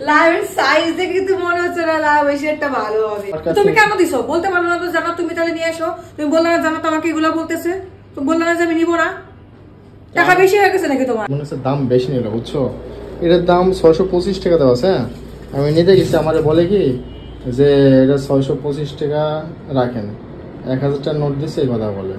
লাউয়ের সাইজ দেখে তো মনে হচ্ছে না লাউ বেশি একটা ভালো হবে। তুমি কেন দিছো? বলতে পারো না তো জানো, তুমি তাহলে নিয়ে এসো। তুমি বললে না জানো তোমাকে এগুলো বলতেছে, তুমি বললে না যে আমি নিবো না। টাকা বেশি হয়ে গেছে নাকি তোমার? মনে হচ্ছে দাম বেশি নিল, বুঝছো? এটার দাম 625 টাকা দেওয়া আছে। আমি নিতে গেছি, আমারে বলে কি যে এটা 625 টাকা রাখেন, 1000 টাকা নোট দিচ্ছে, এই কথা বলে।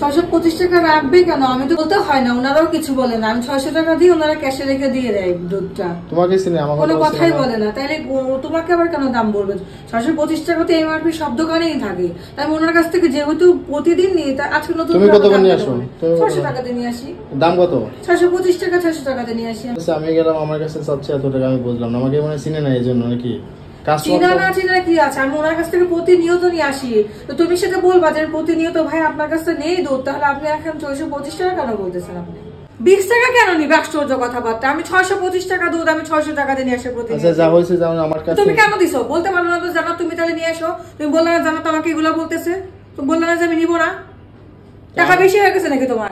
625 টাকা রাখবে কেন? আমি তো বলতে হয় না, ওনারাও কিছু বলে না। আমি 600 টাকা দিই, ওনারা ক্যাশে রেখে দিয়ে দেয় দুধটা। তোমাকে চিনি, আমার কোনো কথাই বলে না। তাইলে তোমাকে আবার কেন দাম বলবে? 625 টাকা তো এমআরপি সব দোকানেই থাকে। তাই ওনার কাছ থেকে যেহেতু প্রতিদিন নিই, তা আজকে নতুন তুমি কত করে নিয়ে আসো? 600 টাকা দিয়ে নিয়ে আসি। দাম কত? 625 টাকা, 600 টাকা দিয়ে নিয়ে আসি। আমি গেলাম, আমার কাছে চাচ্ছে এত টাকা, আমি বুঝলাম না। আমাকে মনে চিনে না, এই জন্য নাকি? চিনা না চিনা কি আছে? আমি ওনার কাছ থেকে প্রতিনিয়ত নিয়ে আসি। তো তুমি সেটা বলবা যে প্রতিনিয়ত ভাই আপনার কাছে নেই দুধ, তাহলে আপনি এখন 625 টাকা কেন বলতেছেন? আপনি 20 টাকা কেন নিবে? আশ্চর্য কথাবার্তা। আমি 625 টাকা দুধ আমি 600 টাকা দিয়ে নিয়ে আসি প্রতিদিন। যা হয়েছে জানো আমার কাছে। তুমি কেন দিছো? বলতে পারো না তো জানো, তুমি তাহলে নিয়ে এসো। তুমি বললে না জানো তোমাকে এগুলো বলতেছে, তুমি বললে না যে আমি নিবো না। টাকা বেশি হয়ে গেছে নাকি তোমার?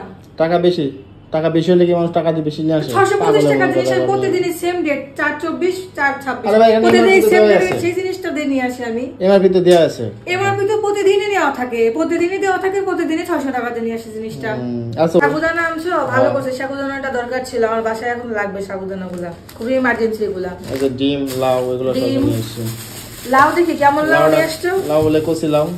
টাকা বেশি হলে কি মানুষ টাকা দিয়ে বেশি নিয়ে আসে? 625 টাকা জিনিস প্রতিদিনই সেম ডেট, 424 426 প্রতিদিন সেম ডেট, সেই জিনিসটা দিয়ে নিয়ে আসি আমি। এমআরপি তো দেয়া আছে। এমআরপি তো প্রতিদিনই দেওয়া থাকে, প্রতিদিনই 600 টাকা দিয়ে নিয়ে আসি জিনিসটা। সাবুদানা আনছো, ভালো করছে। সাবুদানাটা দরকার ছিল আমার, বাসায় এখন লাগবে সাবুদানাগুলো, খুবই ইমার্জেন্সি এগুলা। আচ্ছা, ডিম, লাউ এগুলো সব নিয়ে আসছি। লাউ দেখি কেমন লাউ নিয়ে আসছো? লাউ বলে কচি লাউ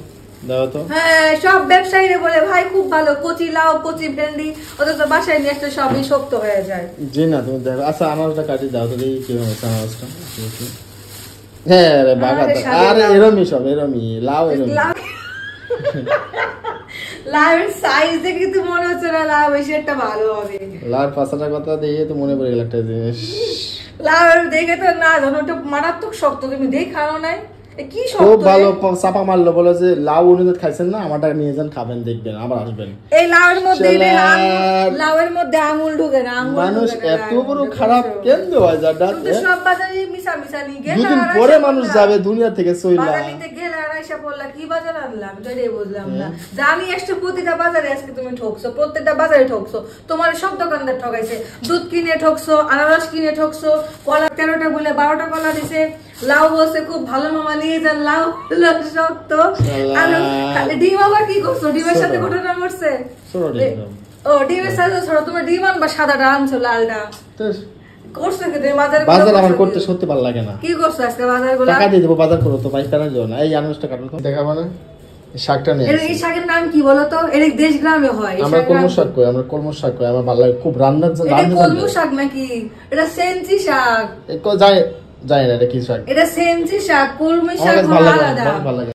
দাও তো। হ্যাঁ, সব ব্যবসায়ীরা বলে ভাই খুব ভালো কচি লাউ, কচি ভেন্ডি, ওদের তো বাসায় নিয়ে আসলে সবই শক্ত হয়ে যায়। জি না, তুমি দেখো। আচ্ছা, আনারসটা কাটি দাও তো, দেখি কি হচ্ছে আনারসটা। হ্যাঁ রে বাগা, আরে এরমই সব, এরমই লাউ, এরমই লাউয়ের সাইজ দেখে তো মনে হচ্ছে না লাউ বেশি একটা ভালো হবে। লাউর পাশাটা কথা দেখে তো মনে পড়ে গেল একটা জিনিস। লাউয়ের দেখে তো না জানো, ওটা মারাত্মক শক্ত। তুমি দেখানো নাই কি শক্ত? খুব ভালো চাপা মারলো, বলে যে লাউ উনি খাইছেন না, আমারটা নিয়ে যান, খাবেন, দেখবেন, আবার আসবেন। এই লাউয়ের মধ্যে লাউয়ের মধ্যে আঙুল ঢুকে না। মানুষ এত বড় খারাপ কেন হয়? যাটা সব বাজারে মিশা মিশা নিয়ে গেল, দুদিন পরে মানুষ যাবে দুনিয়া থেকে চইলা। বাজার নিতে গেলে আর আইসা বললা কি বাজার আনলাম, এটাই বুঝলাম না। জানি আসছে প্রতিটা বাজারে আজকে তুমি ঠকছো, প্রত্যেকটা বাজারে ঠকছো। তোমার সব দোকানদার ঠকাইছে। দুধ কিনে ঠকছো, আনারস কিনে ঠকছো, কলা 13টা বলে 12টা কলা দিছে। লাউ বলছে খুব ভালো মামা নিয়ে যান, লাউ শক্ত। ডিম আবার কি করছো? ডিমের সাথে ঘটনা ঘটছে। ও ডিমের সাথে ছোট, তোমার ডিম আনবা সাদাটা আনছো লালটা করছো কি? তুমি বাজার আমার করতে সত্যি ভালো লাগে না। কি করছো আজকে বাজারগুলো? টাকা দিয়ে দেবো, বাজার করো তো, ভাই কেন যাও না? এই আনারসটা কাটো তো, দেখাবো না? শাকটা নিয়ে এই শাকের নাম কি বলো তো? এর দেশ গ্রামে হয়। আমরা কলম শাক কই, আমার ভালো লাগে খুব। রান্না কলম শাক নাকি? এটা সেঞ্চি শাক। জানি না এটা কি শাক। এটা সেঞ্চি শাক, কলমি শাক আলাদা। ভালো লাগে।